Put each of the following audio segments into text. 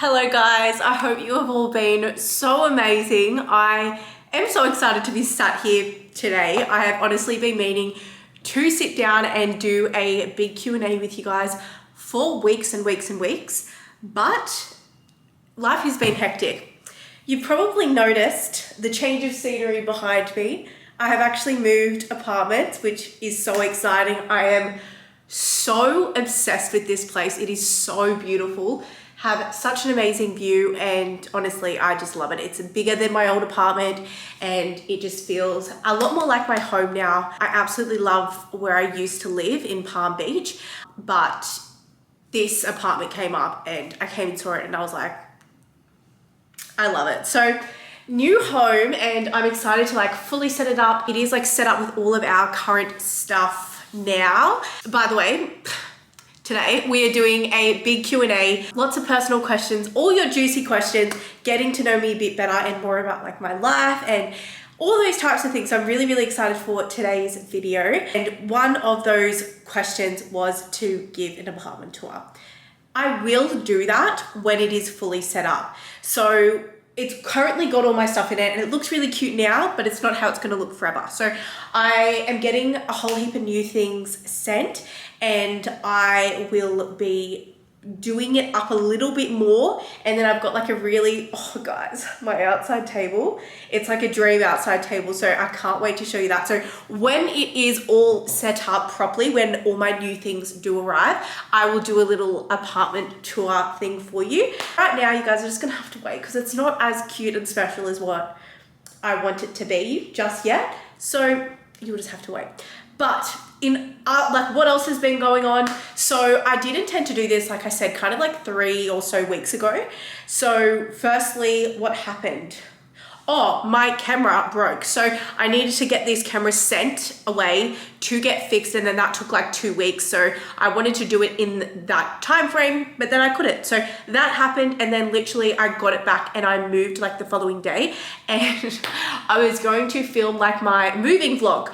Hello guys, I hope you have all been so amazing. I am so excited to be sat here today. I have honestly been meaning to sit down and do a big Q&A with you guys for weeks and weeks and weeks, but life has been hectic. You've probably noticed the change of scenery behind me. I have actually moved apartments, which is so exciting. I am so obsessed with this place. It is so beautiful. Have such an amazing view, and honestly I just love it. It's bigger than my old apartment and it just feels a lot more like my home now. I absolutely love where I used to live in Palm Beach, but this apartment came up and I came and saw it and I was like, I love it. So new home, and I'm excited to like fully set it up. It is like set up with all of our current stuff now. By the way, today we are doing a big Q&A, lots of personal questions, all your juicy questions, getting to know me a bit better and more about like my life and all those types of things. So I'm really, really excited for today's video. And one of those questions was to give an apartment tour. I will do that when it is fully set up. So it's currently got all my stuff in it and it looks really cute now, but it's not how it's going to look forever. So I am getting a whole heap of new things sent, and I will be doing it up a little bit more. And then I've got like a really, oh guys, my outside table, it's like a dream outside table. So I can't wait to show you that. So when it is all set up properly, when all my new things do arrive, I will do a little apartment tour thing for you. Right now, you guys are just gonna have to wait because it's not as cute and special as what I want it to be just yet. So you'll just have to wait. But in like what else has been going on? So I did intend to do this, like I said, kind of like 3 or so weeks ago. So firstly, what happened? Oh, my camera broke. So I needed to get this camera sent away to get fixed, and then that took like 2 weeks. So I wanted to do it in that time frame, but then I couldn't. So that happened, and then literally I got it back and I moved like the following day, and I was going to film like my moving vlog.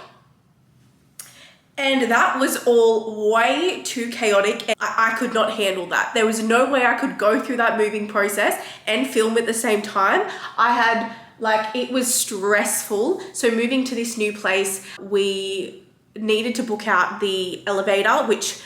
And that was all way too chaotic, and I could not handle that. There was no way I could go through that moving process and film at the same time. I had like, it was stressful. So moving to this new place, we needed to book out the elevator, which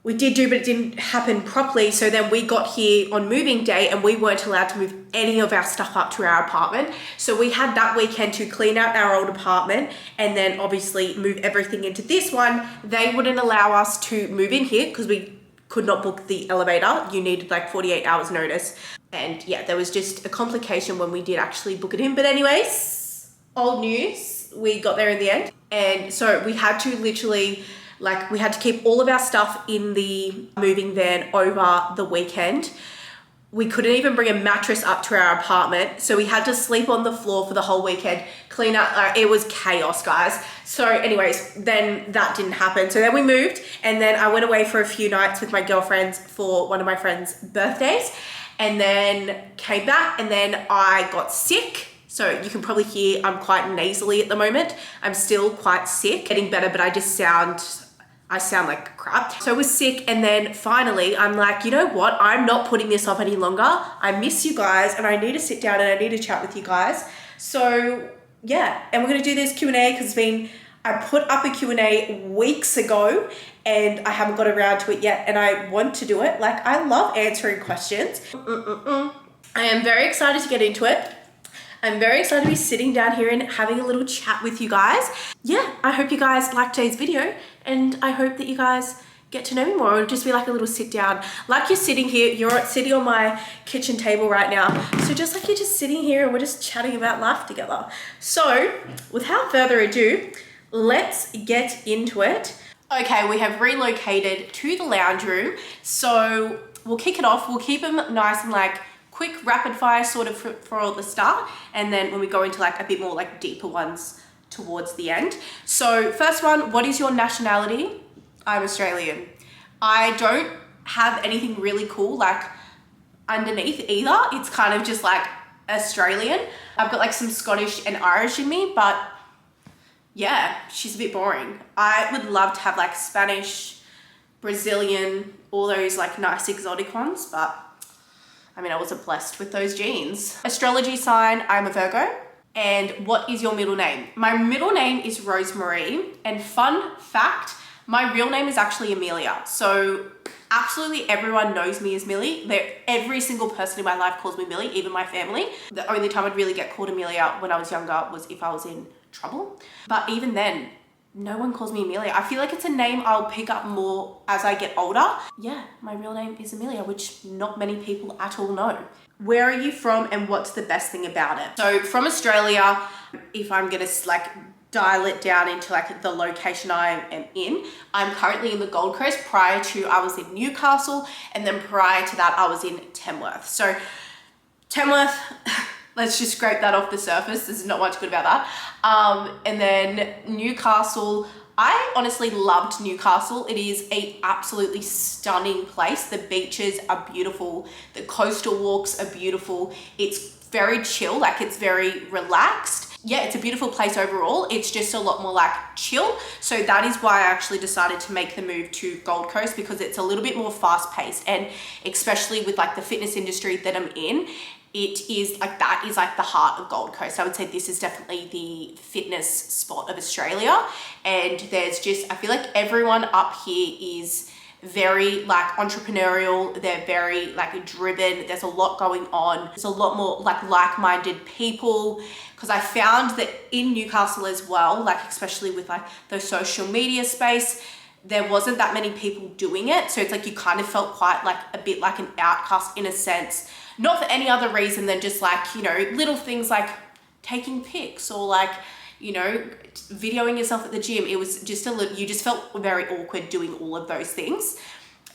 we did do, but it didn't happen properly. So then we got here on moving day and we weren't allowed to move any of our stuff up to our apartment. So we had that weekend to clean out our old apartment and then obviously move everything into this one. They wouldn't allow us to move in here because we could not book the elevator. You needed like 48 hours notice. And yeah, there was just a complication when we did actually book it in. But anyways, old news, we got there in the end. And so we had to literally, like, we had to keep all of our stuff in the moving van over the weekend. We couldn't even bring a mattress up to our apartment. So we had to sleep on the floor for the whole weekend, clean up. It was chaos, guys. So anyways, then that didn't happen. So then we moved, and then I went away for a few nights with my girlfriends for one of my friends' birthdays, and then came back, and then I got sick. So you can probably hear I'm quite nasally at the moment. I'm still quite sick, getting better, but I sound like crap. So I was sick, and then finally I'm like, you know what? I'm not putting this off any longer. I miss you guys and I need to sit down and I need to chat with you guys. So yeah, and we're gonna do this Q&A because I put up a Q&A weeks ago and I haven't got around to it yet, and I want to do it. Like, I love answering questions. I am very excited to get into it. I'm very excited to be sitting down here and having a little chat with you guys. Yeah, I hope you guys liked today's video, and I hope that you guys get to know me more. It'll just be like a little sit down. Like you're sitting here, you're sitting on my kitchen table right now. So just like you're just sitting here and we're just chatting about life together. So without further ado, let's get into it. Okay, we have relocated to the lounge room. So we'll kick it off. We'll keep them nice and like quick rapid fire sort of for the start, and then when we go into like a bit more like deeper ones towards the end. So first one, what is your nationality? I'm Australian. I don't have anything really cool like underneath either. It's kind of just like Australian. I've got like some Scottish and Irish in me, but yeah, she's a bit boring. I would love to have like Spanish, Brazilian, all those like nice exotic ones, but I mean, I wasn't blessed with those genes. Astrology sign, I'm a Virgo. And what is your middle name? My middle name is Rosemary. And fun fact, my real name is actually Amelia. So absolutely everyone knows me as Millie. Every single person in my life calls me Millie, even my family. The only time I'd really get called Amelia when I was younger was if I was in trouble. But even then, no one calls me Amelia. I feel like it's a name I'll pick up more as I get older. Yeah, my real name is Amelia, which not many people at all know. Where are you from and what's the best thing about it? So from Australia, if I'm gonna like dial it down into like the location I am in, I'm currently in the Gold Coast. Prior to, I was in Newcastle, and then prior to that I was in Tamworth. So Tamworth, let's just scrape that off the surface. There's not much good about that. And then Newcastle, I honestly loved Newcastle. It is an absolutely stunning place. The beaches are beautiful. The coastal walks are beautiful. It's very chill, like it's very relaxed. Yeah, it's a beautiful place overall. It's just a lot more like chill. So that is why I actually decided to make the move to Gold Coast, because it's a little bit more fast paced, and especially with like the fitness industry that I'm in, it is like, that is like the heart of Gold Coast. I would say this is definitely the fitness spot of Australia. And there's just, I feel like everyone up here is very like entrepreneurial. They're very like driven. There's a lot going on. There's a lot more like-minded people. Because I found that in Newcastle as well, like especially with like the social media space, there wasn't that many people doing it. So it's like you kind of felt quite like a bit like an outcast in a sense. Not for any other reason than just like, you know, little things like taking pics or like, you know, videoing yourself at the gym. It was just a little, you just felt very awkward doing all of those things.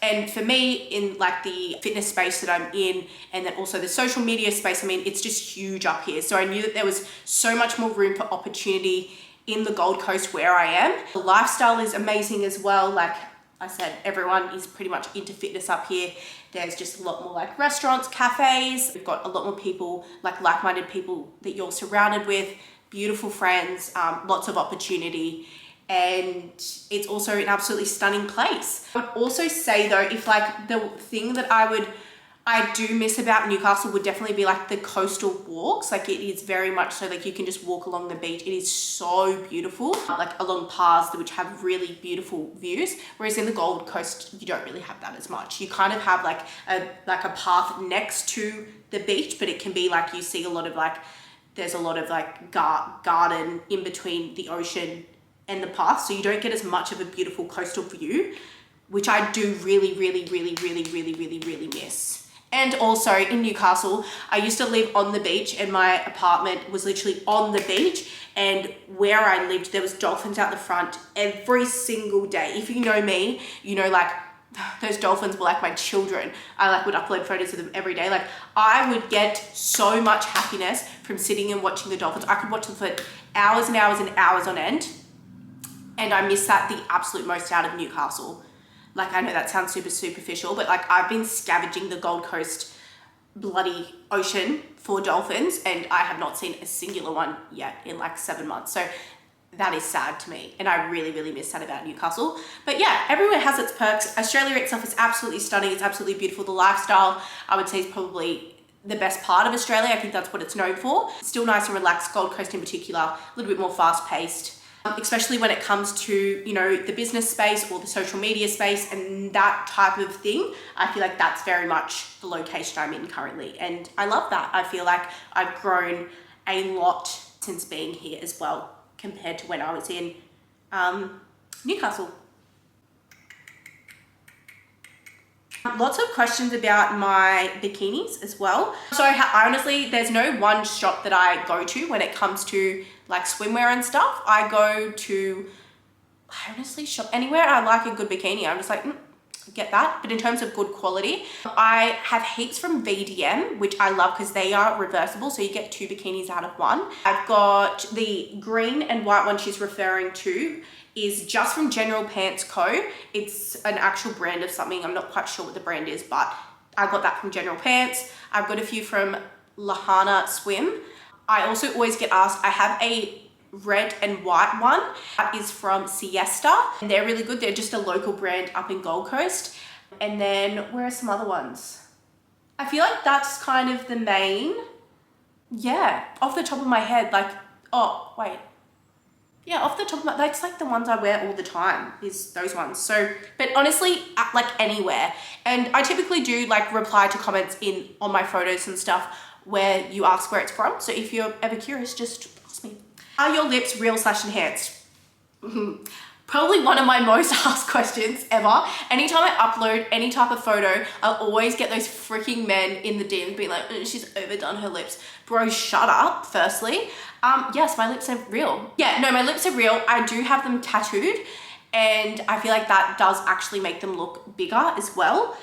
And for me, in like the fitness space that I'm in, and then also the social media space, I mean, it's just huge up here. So I knew that there was so much more room for opportunity in the Gold Coast where I am. The lifestyle is amazing as well. Like I said, everyone is pretty much into fitness up here. There's just a lot more like restaurants, cafes. We've got a lot more people, like-minded people that you're surrounded with, beautiful friends, lots of opportunity. And it's also an absolutely stunning place. I would also say though, if like the thing that I do miss about Newcastle would definitely be like the coastal walks. Like it is very much so like you can just walk along the beach. It is so beautiful, like along paths which have really beautiful views. Whereas in the Gold Coast, you don't really have that as much. You kind of have like a path next to the beach, but it can be like, you see a lot of like, there's a lot of like garden in between the ocean and the path. So you don't get as much of a beautiful coastal view, which I do really miss. And also in Newcastle, I used to live on the beach, and my apartment was literally on the beach, and where I lived, there was dolphins out the front every single day. If you know me, you know, like those dolphins were like my children. I like would upload photos of them every day. Like I would get so much happiness from sitting and watching the dolphins. I could watch them for hours and hours and hours on end. And I miss that the absolute most out of Newcastle. Like, I know that sounds super superficial, but like I've been scavenging the Gold Coast bloody ocean for dolphins, and I have not seen a singular one yet in like 7 months. So that is sad to me, and I really miss that about Newcastle. But yeah, everywhere has its perks. Australia itself is absolutely stunning. It's absolutely beautiful. The lifestyle, I would say, is probably the best part of Australia. I think that's what it's known for. Still nice and relaxed. Gold Coast in particular, a little bit more fast paced. Especially when it comes to, you know, the business space or the social media space and that type of thing. I feel like that's very much the location I'm in currently. And I love that. I feel like I've grown a lot since being here as well, compared to when I was in Newcastle. Lots of questions about my bikinis as well. So honestly, there's no one shop that I go to when it comes to like swimwear and stuff. I honestly shop anywhere I like a good bikini. I'm just like, get that. But in terms of good quality, I have heaps from VDM, which I love because they are reversible. So you get 2 bikinis out of 1. I've got the green and white one she's referring to is just from General Pants Co. It's an actual brand of something. I'm not quite sure what the brand is, but I got that from General Pants. I've got a few from Lahana Swim. I also always get asked, I have a red and white one that is from Siesta, and they're really good. They're just a local brand up in Gold Coast. And then where are some other ones? I feel like that's kind of the main, yeah, off the top of my head, like, oh, wait. Yeah, off the top of my, that's like the ones I wear all the time, is those ones. So, but honestly, like anywhere. And I typically do like reply to comments on my photos and stuff where you ask where it's from. So if you're ever curious, just ask me. Are your lips real/enhanced? Probably one of my most asked questions ever. Anytime I upload any type of photo, I'll always get those freaking men in the DMs being like, she's overdone her lips. Bro, shut up, firstly. Yes, my lips are real. Yeah, no, my lips are real. I do have them tattooed, and I feel like that does actually make them look bigger as well.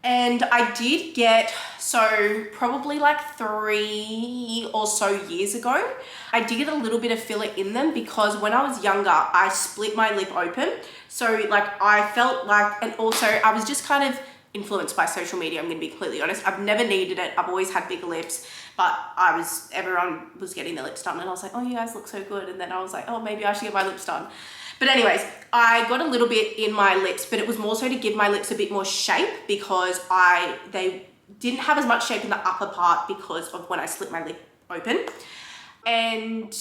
And I did get, so probably like 3 or so years ago, I did get a little bit of filler in them because when I was younger, I split my lip open. So like I felt like, and also I was just kind of influenced by social media, I'm gonna be completely honest. I've never needed it. I've always had bigger lips, but everyone was getting their lips done and I was like, oh, you guys look so good. And then I was like, oh, maybe I should get my lips done. But anyways, I got a little bit in my lips, but it was more so to give my lips a bit more shape because they didn't have as much shape in the upper part because of when I split my lip open. And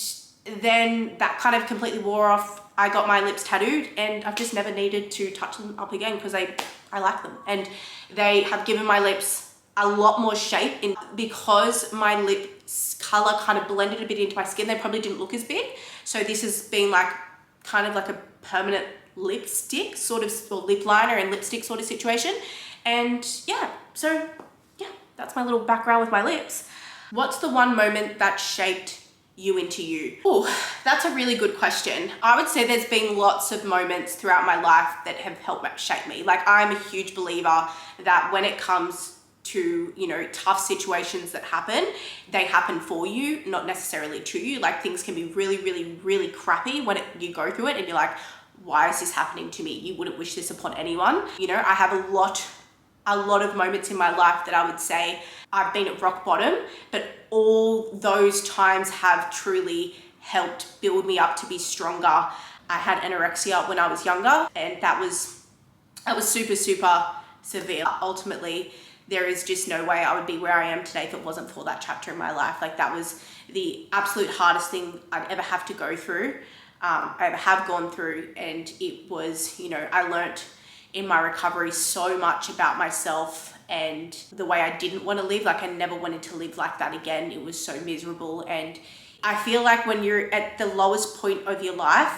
then that kind of completely wore off. I got my lips tattooed and I've just never needed to touch them up again because I like them. And they have given my lips a lot more shape because my lips color kind of blended a bit into my skin. They probably didn't look as big. So this has been like kind of like a permanent lipstick sort of, or lip liner and lipstick sort of situation. And yeah, so yeah, that's my little background with my lips. What's the one moment that shaped you into you? Oh, that's a really good question. I would say there's been lots of moments throughout my life that have helped shape me. Like I'm a huge believer that when it comes to, you know, tough situations that happen, they happen for you, not necessarily to you. Like things can be really, really, really crappy when you go through it and you're like, why is this happening to me? You wouldn't wish this upon anyone. You know, I have a lot of moments in my life that I would say I've been at rock bottom, but all those times have truly helped build me up to be stronger. I had anorexia when I was younger, and that was super, super severe. Ultimately, there is just no way I would be where I am today if it wasn't for that chapter in my life. Like that was the absolute hardest thing I'd ever have to go through, I ever have gone through. And it was, you know, I learnt in my recovery so much about myself and the way I didn't want to live. Like I never wanted to live like that again. It was so miserable. And I feel like when you're at the lowest point of your life,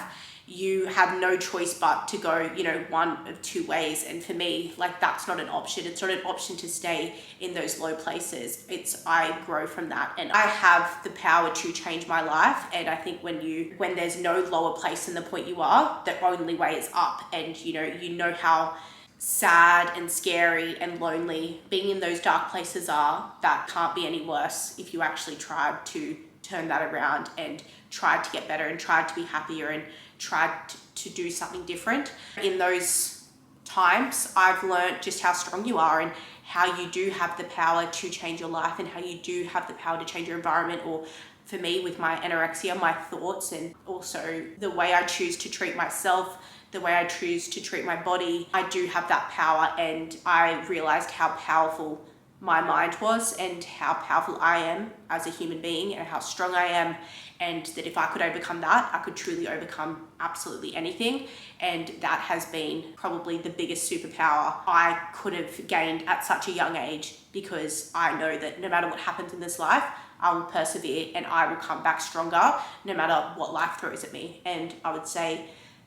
you have no choice but to go, you know, one of two ways. And for me, like that's not an option. It's not an option to stay in those low places. I grow from that, and I have the power to change my life. And I think when there's no lower place than the point you are, the only way is up. And you know how sad and scary and lonely being in those dark places are. That can't be any worse if you actually tried to turn that around and tried to get better and tried to be happier and tried to do something different. In those times, I've learned just how strong you are and how you do have the power to change your life and how you do have the power to change your environment. Or for me, with my anorexia, my thoughts, and also the way I choose to treat myself, the way I choose to treat my body, I do have that power. And I realized how powerful my mind was and how powerful I am as a human being and how strong I am, and that if I could overcome that, I could truly overcome absolutely anything. And that has been probably the biggest superpower I could have gained at such a young age, because I know that no matter what happens in this life, I will persevere and I will come back stronger no matter what life throws at me. And I would say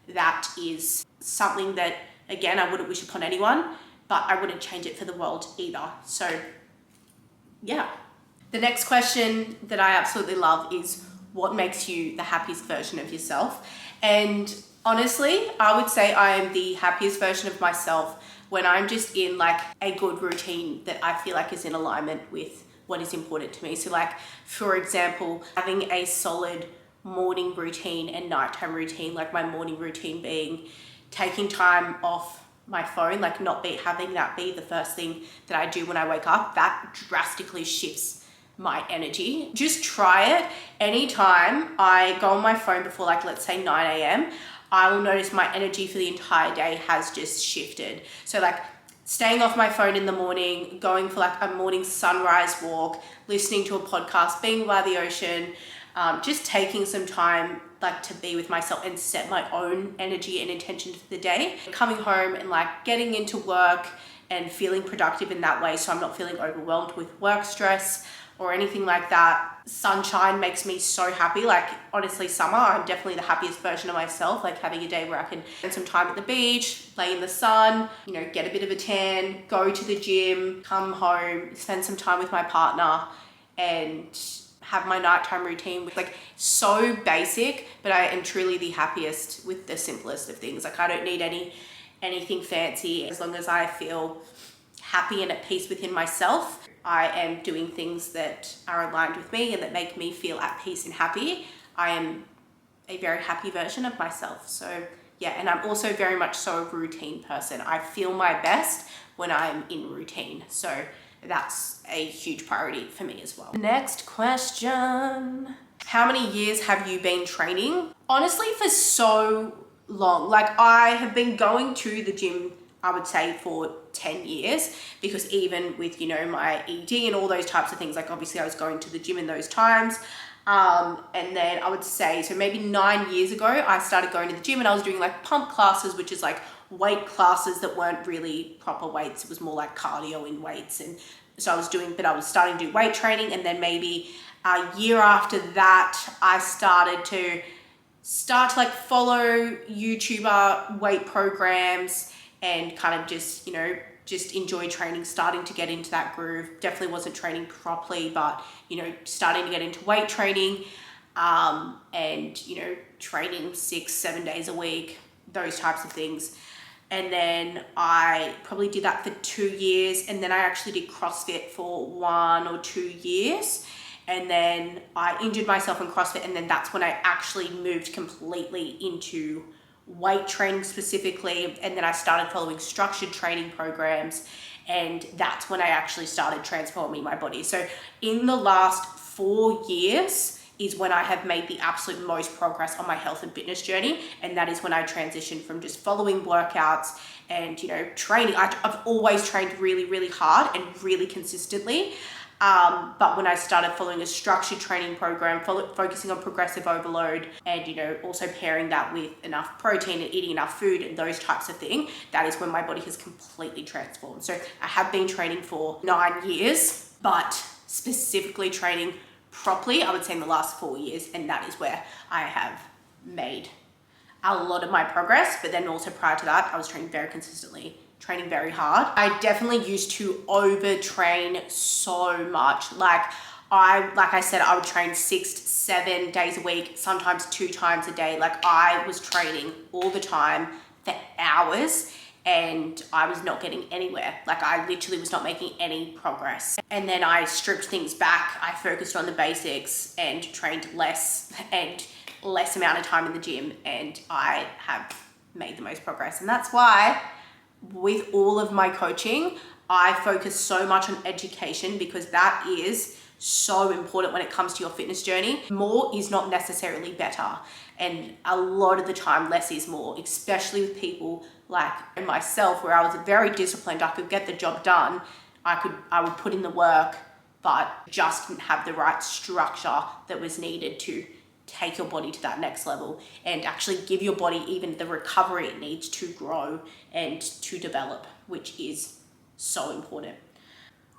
that is something that, again, I wouldn't wish upon anyone, but I wouldn't change it for the world either. So yeah. The next question that I absolutely love is, what makes you the happiest version of yourself? And honestly, I would say I am the happiest version of myself when I'm just in like a good routine that I feel like is in alignment with what is important to me. So like, for example, having a solid morning routine and nighttime routine, like my morning routine being taking time off my phone, like having that be the first thing that I do when I wake up. That drastically shifts my energy. Just try it. Anytime I go on my phone before, like, let's say 9 a.m, I will notice my energy for the entire day has just shifted. So like staying off my phone in the morning, going for like a morning sunrise walk, listening to a podcast, being by the ocean, just taking some time like to be with myself and set my own energy and intention for the day. Coming home and like getting into work and feeling productive in that way, so I'm not feeling overwhelmed with work stress or anything like that. Sunshine makes me so happy. Like honestly, summer, I'm definitely the happiest version of myself. Like having a day where I can spend some time at the beach, lay in the sun, you know, get a bit of a tan, go to the gym, come home, spend some time with my partner, and have my nighttime routine with like so basic, but I am truly the happiest with the simplest of things. Like I don't need anything fancy. As long as I feel happy and at peace within myself, I am doing things that are aligned with me and that make me feel at peace and happy. I am a very happy version of myself. So yeah, and I'm also very much so a routine person. I feel my best when I'm in routine. So that's a huge priority for me as well. Next question. How many years have you been training? Honestly, for so long. Like I have been going to the gym, I would say for 10 years, because even with, you know, my ED and all those types of things, like obviously I was going to the gym in those times. And then I would say, so maybe 9 years ago, I started going to the gym and I was doing like pump classes, which is like weight classes that weren't really proper weights. It was more like cardio in weights. And so I was starting to do weight training. And then maybe a year after that, I started to like follow YouTuber weight programs and kind of just, you know, just enjoy training, starting to get into that groove. Definitely wasn't training properly, but, you know, starting to get into weight training, and, you know, training 6-7 days a week, those types of things. And then I probably did that for 2 years. And then I actually did CrossFit for 1 or 2 years. And then I injured myself in CrossFit. And then that's when I actually moved completely into weight training specifically. And then I started following structured training programs. And that's when I actually started transforming my body. So in the last 4 years is when I have made the absolute most progress on my health and fitness journey. And that is when I transitioned from just following workouts and, you know, training. I've always trained really, really hard and really consistently. But when I started following a structured training program, focusing on progressive overload and, you know, also pairing that with enough protein and eating enough food and those types of things, that is when my body has completely transformed. So I have been training for 9 years, but specifically training properly, I would say in the last 4 years. And that is where I have made a lot of my progress. But then also prior to that, I was training very consistently, training very hard. I definitely used to overtrain so much. Like I said, I would train 6-7 days a week, sometimes 2 times a day. Like I was training all the time for hours and I was not getting anywhere. Like I literally was not making any progress. And then I stripped things back. I focused on the basics and trained less and less amount of time in the gym. And I have made the most progress. And that's why with all of my coaching, I focus so much on education, because that is so important when it comes to your fitness journey. More is not necessarily better. And a lot of the time, less is more, especially with people like myself, where I was very disciplined. I could get the job done. I would put in the work, but just didn't have the right structure that was needed to take your body to that next level and actually give your body even the recovery it needs to grow and to develop, which is so important.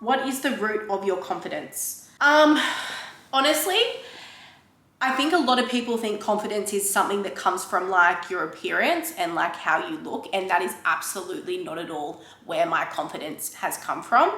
What is the root of your confidence? Honestly, I think a lot of people think confidence is something that comes from like your appearance and like how you look, and that is absolutely not at all where my confidence has come from.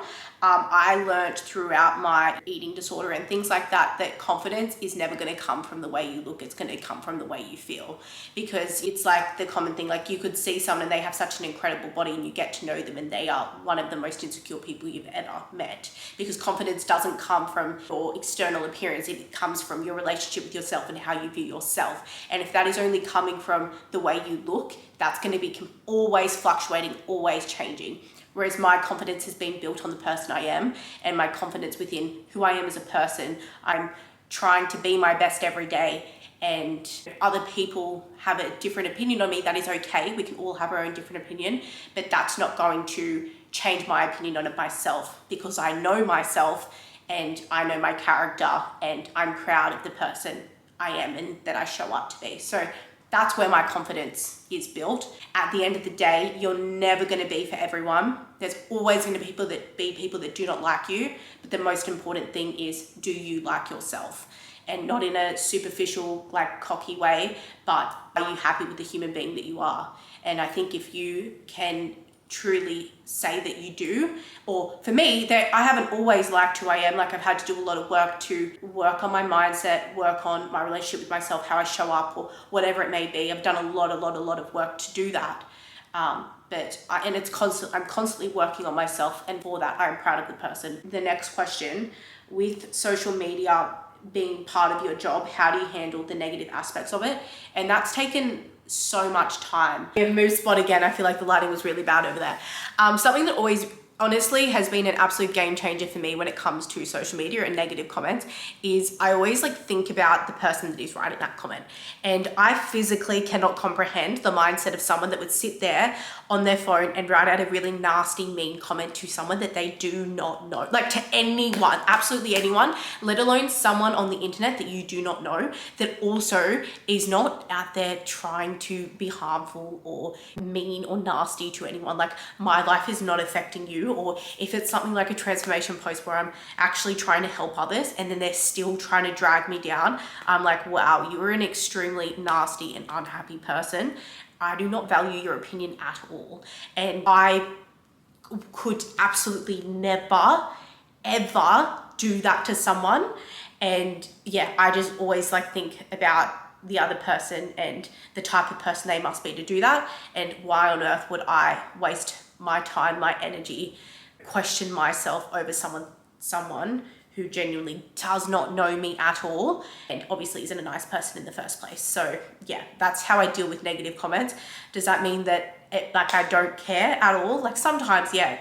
I learned throughout my eating disorder and things like that, that confidence is never going to come from the way you look. It's going to come from the way you feel, because it's like the common thing, like you could see someone, they have such an incredible body and you get to know them and they are one of the most insecure people you've ever met, because confidence doesn't come from your external appearance. It comes from your relationship with yourself and how you view yourself. And if that is only coming from the way you look, that's going to be always fluctuating, always changing. Whereas my confidence has been built on the person I am and my confidence within who I am as a person. I'm trying to be my best every day, and other people have a different opinion on me. That is okay. We can all have our own different opinion, but that's not going to change my opinion on it myself, because I know myself and I know my character and I'm proud of the person I am and that I show up to be. So that's where my confidence is built. At the end of the day, you're never going to be for everyone. There's always going to be people that do not like you. But the most important thing is, do you like yourself? And not in a superficial, like cocky way, but are you happy with the human being that you are? And I think if you can truly say that you do, or for me, that I haven't always liked who I am. Like I've had to do a lot of work to work on my mindset, work on my relationship with myself, how I show up, or whatever it may be. I've done a lot of work to do that. I'm constantly working on myself, and for that, I'm proud of the person. The next question, with social media being part of your job, how do you handle the negative aspects of it? And that's taken so much time. Move spot again. I feel like the lighting was really bad over there. Something that always honestly has been an absolute game changer for me when it comes to social media and negative comments is I always think about the person that is writing that comment. And I physically cannot comprehend the mindset of someone that would sit there on their phone and write out a really nasty, mean comment to someone that they do not know. Like to anyone, absolutely anyone, let alone someone on the internet that you do not know, that also is not out there trying to be harmful or mean or nasty to anyone. Like my life is not affecting you. Or if it's something like a transformation post where I'm actually trying to help others and then they're still trying to drag me down, I'm like, wow, you are an extremely nasty and unhappy person. I do not value your opinion at all. And I could absolutely never, ever do that to someone. And yeah, I just always think about the other person and the type of person they must be to do that. And why on earth would I waste my time, my energy, question myself over someone who genuinely does not know me at all and obviously isn't a nice person in the first place. So yeah, that's how I deal with negative comments. Does that mean that I don't care at all? Sometimes, yeah,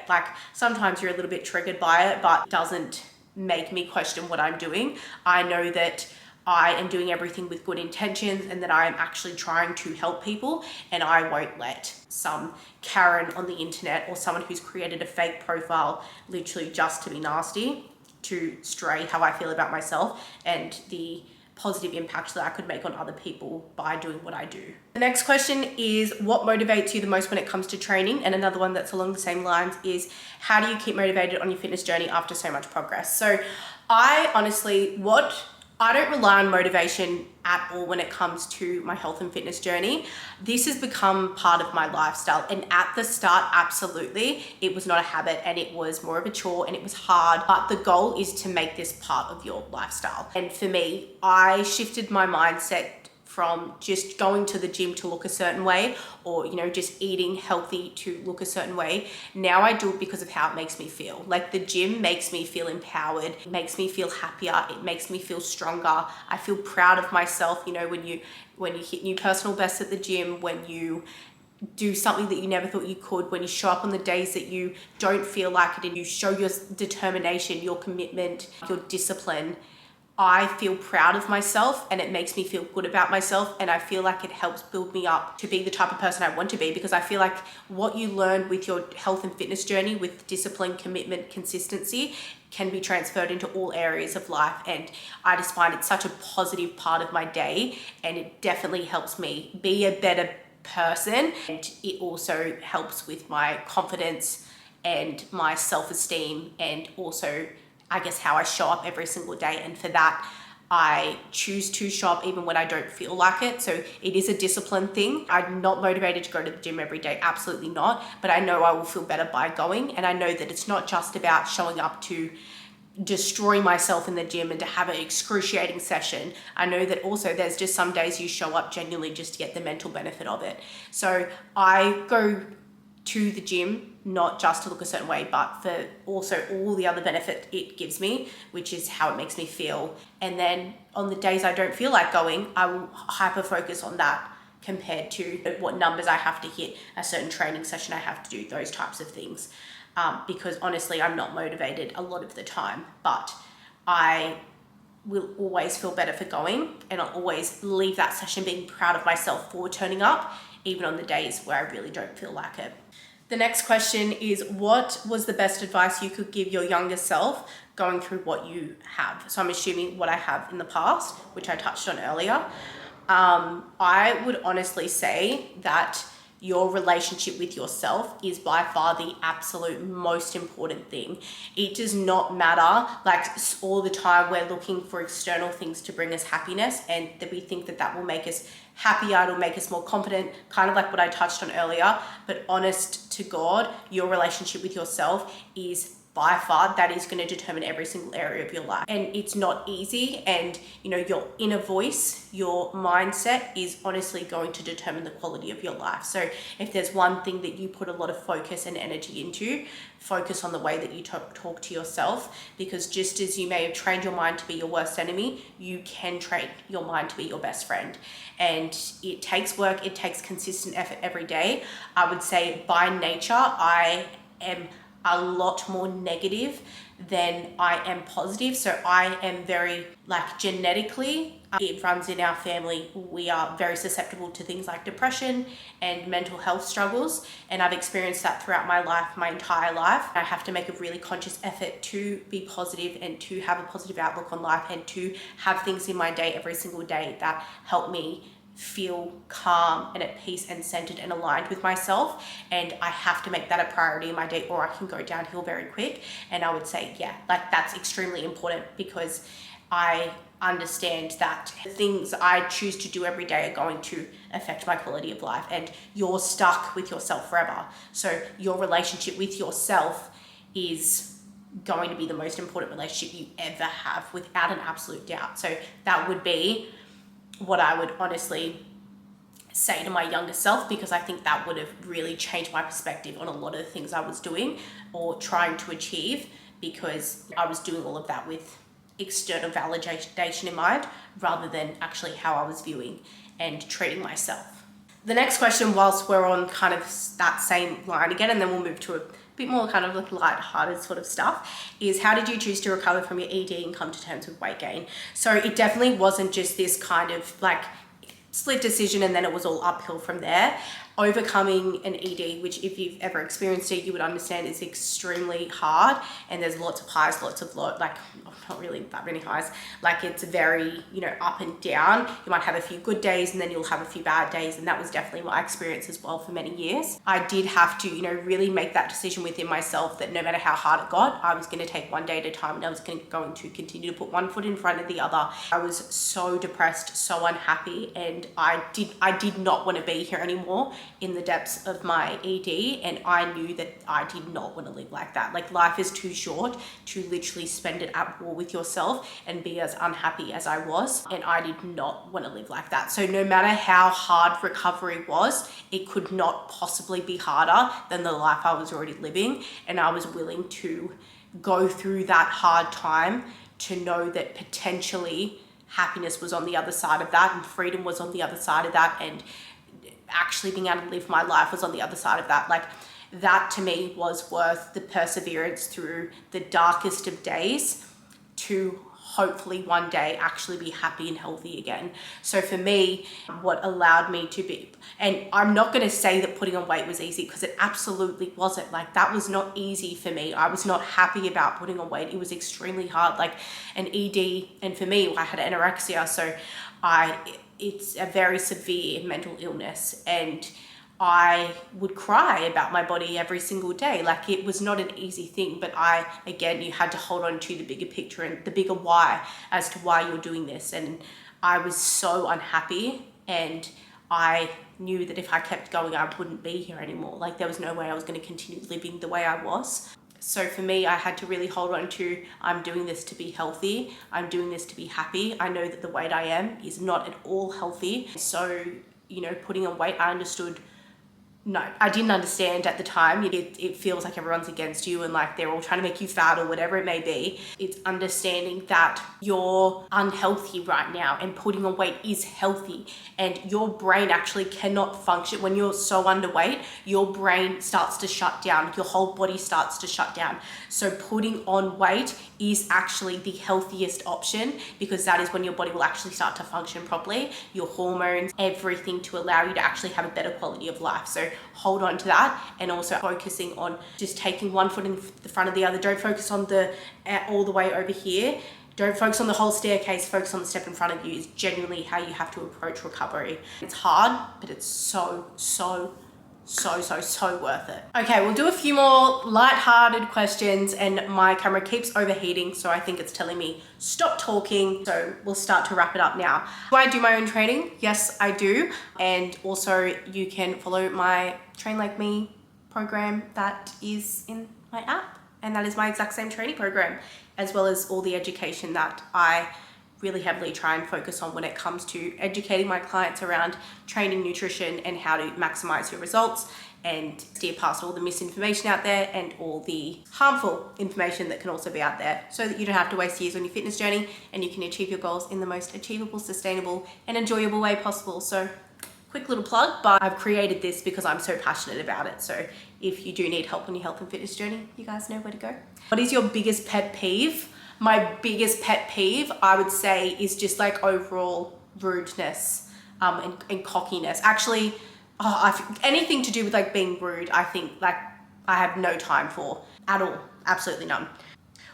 sometimes you're a little bit triggered by it, but it doesn't make me question what I'm doing. I know that I am doing everything with good intentions and that I am actually trying to help people, and I won't let some Karen on the internet or someone who's created a fake profile literally just to be nasty to stray how I feel about myself and the positive impact that I could make on other people by doing what I do. The next question is, what motivates you the most when it comes to training? And another one that's along the same lines is, how do you keep motivated on your fitness journey after so much progress? So I don't rely on motivation at all when it comes to my health and fitness journey. This has become part of my lifestyle. And at the start, absolutely, it was not a habit and it was more of a chore and it was hard. But the goal is to make this part of your lifestyle. And for me, I shifted my mindset from just going to the gym to look a certain way or, just eating healthy to look a certain way. Now I do it because of how it makes me feel. The gym makes me feel empowered. It makes me feel happier. It makes me feel stronger. I feel proud of myself, when you hit new personal bests at the gym, when you do something that you never thought you could, when you show up on the days that you don't feel like it and you show your determination, your commitment, your discipline. I feel proud of myself and it makes me feel good about myself, and I feel like it helps build me up to be the type of person I want to be, because I feel like what you learn with your health and fitness journey with discipline, commitment, consistency can be transferred into all areas of life. And I just find it such a positive part of my day, and it definitely helps me be a better person, and it also helps with my confidence and my self-esteem, and also I guess how I show up every single day. And for that, I choose to show up even when I don't feel like it. So it is a discipline thing. I'm not motivated to go to the gym every day, absolutely not. But I know I will feel better by going. And I know that it's not just about showing up to destroy myself in the gym and to have an excruciating session. I know that also there's just some days you show up genuinely just to get the mental benefit of it. So I go to the gym not just to look a certain way, but for also all the other benefit it gives me, which is how it makes me feel. And then on the days I don't feel like going, I will hyper focus on that compared to what numbers I have to hit, a certain training session I have to do, those types of things. Because honestly, I'm not motivated a lot of the time, but I will always feel better for going, and I'll always leave that session being proud of myself for turning up, even on the days where I really don't feel like it. The next question is, what was the best advice you could give your younger self going through what you have? So I'm assuming what I have in the past, which I touched on earlier. I would honestly say that your relationship with yourself is by far the absolute most important thing. It does not matter, like all the time we're looking for external things to bring us happiness, and that we think that that will make us happier, it'll make us more confident, kind of like what I touched on earlier. But honest to God, your relationship with yourself is by far, that is going to determine every single area of your life. And it's not easy. And, you know, your inner voice, your mindset is honestly going to determine the quality of your life. So if there's one thing that you put a lot of focus and energy into, focus on the way that you talk to yourself, because just as you may have trained your mind to be your worst enemy, you can train your mind to be your best friend. And it takes work, it takes consistent effort every day. I would say by nature, I am a lot more negative than I am positive. So I am very, like, genetically, it runs in our family. We are very susceptible to things like depression and mental health struggles. And I've experienced that throughout my life, my entire life. I have to make a really conscious effort to be positive and to have a positive outlook on life and to have things in my day every single day that help me feel calm and at peace and centered and aligned with myself. And I have to make that a priority in my day, or I can go downhill very quick. And I would say, yeah, like that's extremely important, because I understand that things I choose to do every day are going to affect my quality of life, and you're stuck with yourself forever. So your relationship with yourself is going to be the most important relationship you ever have, without an absolute doubt. So that would be what I would honestly say to my younger self, because I think that would have really changed my perspective on a lot of the things I was doing or trying to achieve, because I was doing all of that with external validation in mind rather than actually how I was viewing and treating myself. The next question, whilst we're on kind of that same line again, and then we'll move to a bit more kind of like light-hearted sort of stuff, is how did you choose to recover from your ED and come to terms with weight gain? So it definitely wasn't just this kind of like split decision and then it was all uphill from there. Overcoming an ED, which if you've ever experienced it, you would understand is extremely hard, and there's lots of highs, lots of low, like not really that many highs, like it's very, you know, up and down. You might have a few good days and then you'll have a few bad days, and that was definitely my experience as well for many years. I did have to, you know, really make that decision within myself that no matter how hard it got, I was going to take one day at a time, and I was going to continue to put one foot in front of the other. I was so depressed, so unhappy, and I did not want to be here anymore in the depths of my ED, and I knew that I did not want to live like that. Like, life is too short to literally spend it at war with yourself and be as unhappy as I was, and I did not want to live like that. So no matter how hard recovery was, it could not possibly be harder than the life I was already living, and I was willing to go through that hard time to know that potentially happiness was on the other side of that, and freedom was on the other side of that, and actually being able to live my life was on the other side of that. Like, that to me was worth the perseverance through the darkest of days to hopefully one day actually be happy and healthy again. So for me, what allowed me to be, and I'm not going to say that putting on weight was easy, because it absolutely wasn't. Like, that was not easy for me. I was not happy about putting on weight. It was extremely hard, like an ED. And for me, I had anorexia. So it's a very severe mental illness, and I would cry about my body every single day. Like, it was not an easy thing, but you had to hold on to the bigger picture and the bigger why as to why you're doing this. And I was so unhappy, and I knew that if I kept going, I wouldn't be here anymore. Like, there was no way I was going to continue living the way I was. So for me, I had to really hold on to, I'm doing this to be healthy. I'm doing this to be happy. I know that the weight I am is not at all healthy. So, you know, putting on weight, I didn't understand at the time. It feels like everyone's against you and like they're all trying to make you fat or whatever it may be. It's understanding that you're unhealthy right now and putting on weight is healthy, and your brain actually cannot function. When you're so underweight, your brain starts to shut down. Your whole body starts to shut down. So putting on weight is actually the healthiest option, because that is when your body will actually start to function properly, your hormones, everything, to allow you to actually have a better quality of life. So hold on to that, and also focusing on just taking one foot in the front of the other. Don't focus on the all the way over here. Don't focus on the whole staircase, focus on the step in front of you is genuinely how you have to approach recovery. It's hard, but it's so worth it. Okay, we'll do a few more light-hearted questions, and my camera keeps overheating, so I think it's telling me stop talking. So we'll start to wrap it up now. Do I do my own training? Yes, I do. And also you can follow my Train Like Me program that is in my app. And that is my exact same training program, as well as all the education that I really heavily try and focus on when it comes to educating my clients around training, nutrition, and how to maximize your results and steer past all the misinformation out there and all the harmful information that can also be out there, so that you don't have to waste years on your fitness journey and you can achieve your goals in the most achievable, sustainable, and enjoyable way possible. So quick little plug, but I've created this because I'm so passionate about it. So if you do need help on your health and fitness journey, you guys know where to go. What is your biggest pet peeve? My biggest pet peeve, I would say, is just like overall rudeness and cockiness. Actually, anything to do with like being rude, I think like I have no time for at all. Absolutely none.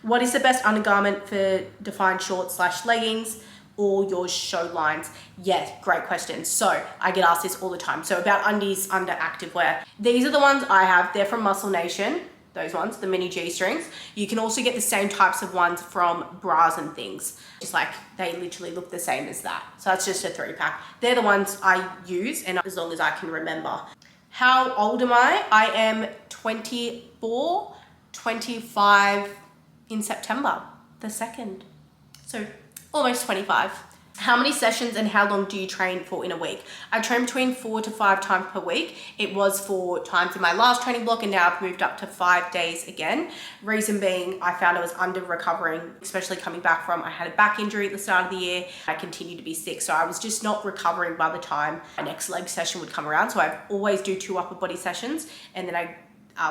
What is the best undergarment for defined shorts / leggings or your show lines? Yes, great question. So I get asked this all the time. So about undies under activewear. These are the ones I have. They're from Muscle Nation. Those ones, the mini G-strings. You can also get the same types of ones from bras and things. Just like they literally look the same as that. So that's just a 3-pack. They're the ones I use, and as long as I can remember. How old am I? I am 24, 25 in September, the 2nd. So almost 25. How many sessions and how long do you train for in a week? I train between 4 to 5 times per week. It was 4 times in my last training block, and now I've moved up to 5 days again. Reason being, I found I was under recovering, especially coming back from, I had a back injury at the start of the year. I continued to be sick, so I was just not recovering by the time my next leg session would come around. So I always do 2 upper body sessions, and then I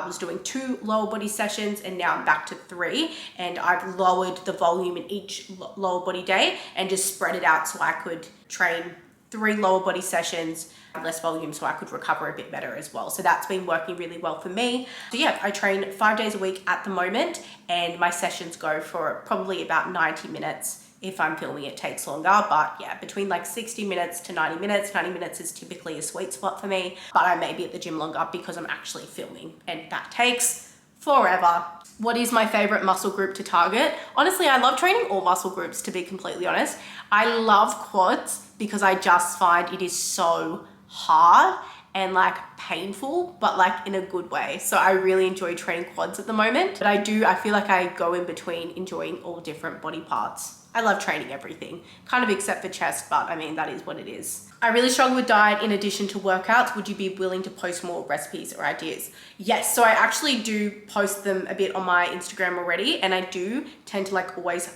was doing 2 lower body sessions, and now I'm back to 3, and I've lowered the volume in each lower body day and just spread it out so I could train 3 lower body sessions, less volume, so I could recover a bit better as well. So that's been working really well for me. So yeah, I train 5 days a week at the moment, and my sessions go for probably about 90 minutes. If I'm filming, it takes longer, but yeah, between like 60 minutes to 90 minutes. 90 minutes is typically a sweet spot for me, but I may be at the gym longer because I'm actually filming, and that takes forever. What is my favorite muscle group to target? Honestly, I love training all muscle groups, to be completely honest. I love quads because I just find it is so hard and like painful, but like in a good way. So I really enjoy training quads at the moment, but I feel like I go in between enjoying all different body parts. I love training everything, kind of except for chest, but I mean, that is what it is. I really struggle with diet in addition to workouts. Would you be willing to post more recipes or ideas? Yes, so I actually do post them a bit on my Instagram already, and I do tend to like always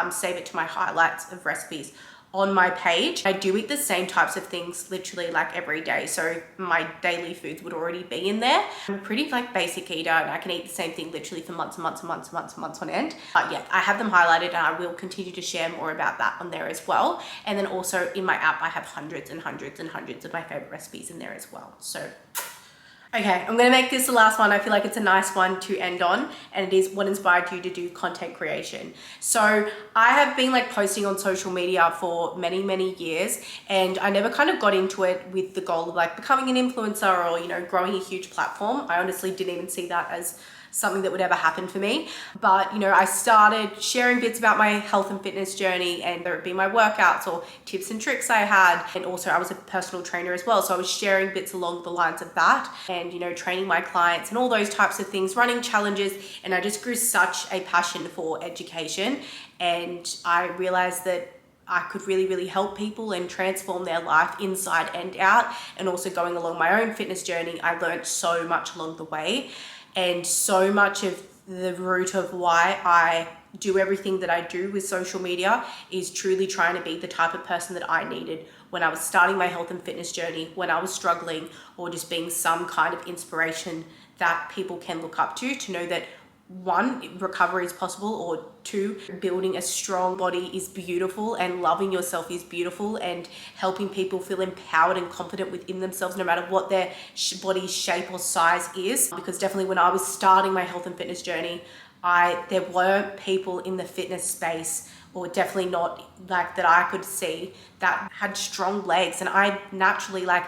save it to my highlights of recipes on my page. I do eat the same types of things literally like every day, so my daily foods would already be in there. I'm a pretty like basic eater, and I can eat the same thing literally for months and months and months and months and months on end. But yeah, I have them highlighted, and I will continue to share more about that on there as well. And then also in my app, I have hundreds and hundreds and hundreds of my favorite recipes in there as well. So okay, I'm gonna make this the last one. I feel like it's a nice one to end on, and it is what inspired you to do content creation. So I have been like posting on social media for many, many years, and I never kind of got into it with the goal of like becoming an influencer or, you know, growing a huge platform. I honestly didn't even see that as something that would ever happen for me. But, you know, I started sharing bits about my health and fitness journey, and whether it be my workouts or tips and tricks I had. And also I was a personal trainer as well. So I was sharing bits along the lines of that, and, you know, training my clients and all those types of things, running challenges. And I just grew such a passion for education. And I realized that I could really, really help people and transform their life inside and out. And also going along my own fitness journey, I learned so much along the way. And so much of the root of why I do everything that I do with social media is truly trying to be the type of person that I needed when I was starting my health and fitness journey, when I was struggling, or just being some kind of inspiration that people can look up to know that one, recovery is possible, or two, building a strong body is beautiful, and loving yourself is beautiful, and helping people feel empowered and confident within themselves no matter what their body's shape or size is. Because definitely when I was starting my health and fitness journey, there weren't people in the fitness space, or definitely not like that I could see, that had strong legs. And I naturally, like,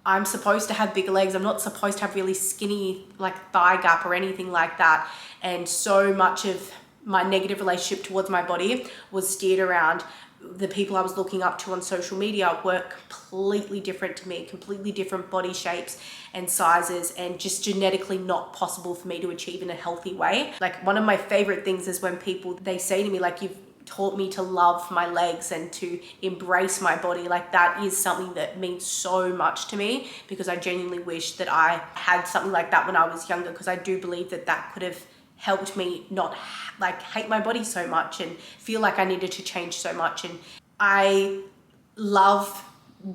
I'm supposed to have bigger legs. I'm not supposed to have really skinny like thigh gap or anything like that. And so much of my negative relationship towards my body was steered around the people I was looking up to on social media were completely different to me, completely different body shapes and sizes, and just genetically not possible for me to achieve in a healthy way. Like, one of my favorite things is when people, they say to me, like, you've taught me to love my legs and to embrace my body. Like, that is something that means so much to me, because I genuinely wish that I had something like that when I was younger, because I do believe that that could have helped me not like hate my body so much and feel like I needed to change so much. And I love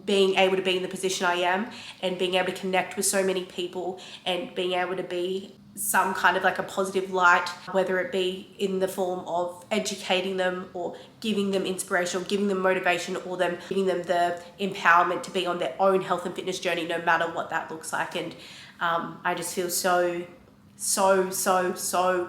being able to be in the position I am, and being able to connect with so many people, and being able to be some kind of like a positive light, whether it be in the form of educating them, or giving them inspiration, or giving them motivation, or giving them the empowerment to be on their own health and fitness journey, no matter what that looks like. And I just feel so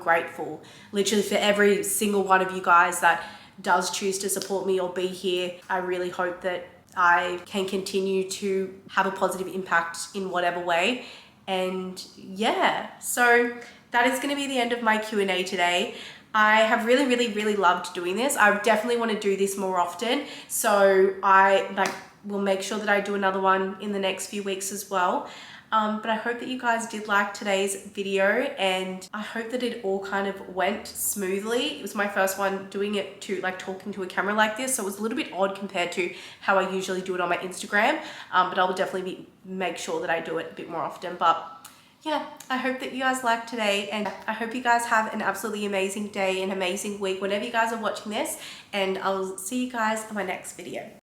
grateful, literally, for every single one of you guys that does choose to support me or be here. I really hope that I can continue to have a positive impact in whatever way. And yeah, so that is going to be the end of my Q&A today. I have really loved doing this. I definitely want to do this more often, so I will make sure that I do another one in the next few weeks as well. But I hope that you guys did like today's video, and I hope that it all kind of went smoothly. It was my first one doing it to like talking to a camera like this, so it was a little bit odd compared to how I usually do it on my Instagram. But I will definitely make sure that I do it a bit more often. But yeah, I hope that you guys liked today, and I hope you guys have an absolutely amazing day, an amazing week whenever you guys are watching this, and I'll see you guys in my next video.